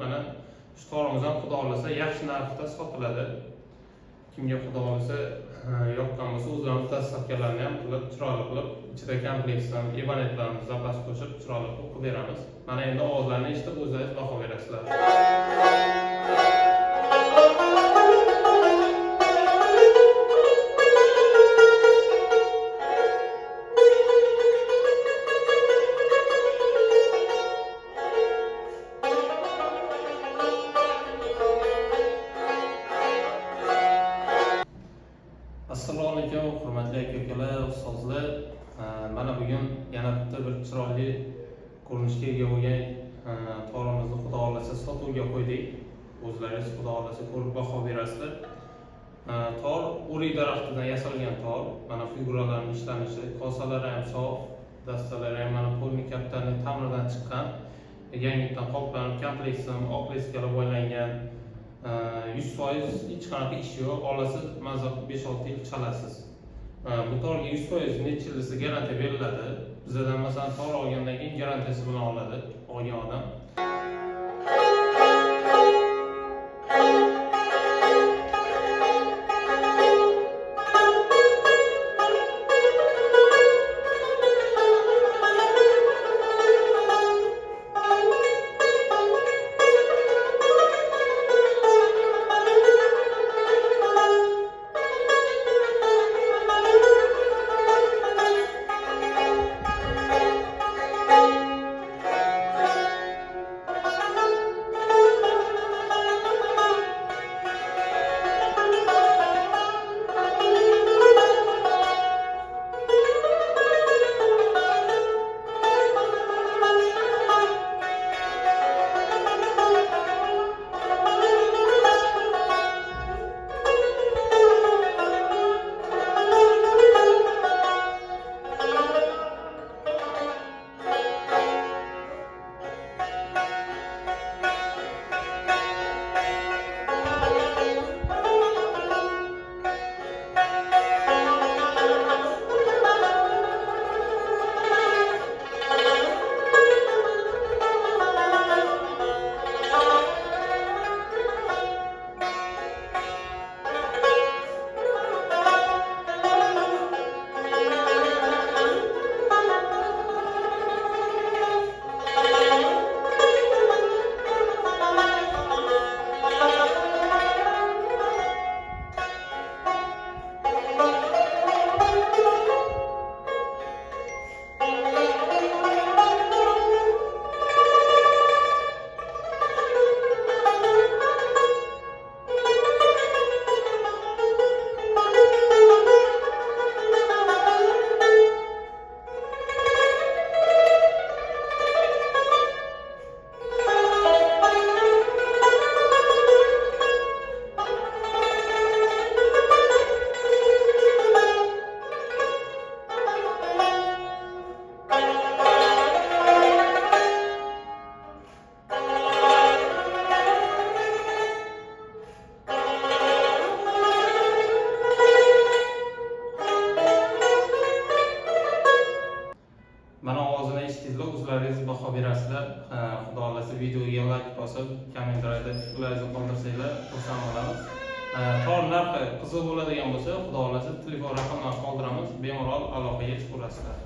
mana shu torimiz ham xudo xohlasa yaxshi narxda sotiladi. Kimga xudo xohlasa yoqqan bo'lsa, o'zlarimiz dastavkalarni ham qilib, chiroyli qilib, ichida kompleksdan ebonetlarni zapas qo'shib, chiroyli qilib beramiz. Mana endi ovozlarni eshitib o'zingiz baho berasizlar. Assalomu alaykum, hurmatli aka-ukalar, ustozlar. Mana bugun yana bitta bir chiroyli ko'rinishga ega bo'lgan torimizni xudo xohlasa sotuvga qo'ydik. O'zlaringiz xudo xohlasa ko'rib baho berasizlar. Tor o'rik daraxtidan yasalgan tor. Mana figuralarning ishlanishi, kosalari ham sof, dastalari ham mana polni kaptani ta'mirdan chiqqan. Yangitdan qoplanib, kompleksdan oq leskaga bo'ylangan. 100% hech qanaqa ish yo'q. Olasiz, mazza 5-6 yil chalasiz. Bu torga 100% necha yilda garantiya beriladi. Bizdan masalan tor olgandan keyin garantiyasi bilan oladi olgan odam. Mana ovozini eshitdingizlar, o'zlaringiz baho berasizlar. Xudo xohlasa videoga like bosib, kommentariyada fikrlaringizni qoldirsanglar, xursand bo'lamiz. Tor narxi qiziq bo'ladigan bo'lsa, xudo xohlasa telefon raqamlarini qoldiramiz, bemalol aloqaga chiqaverasizlar.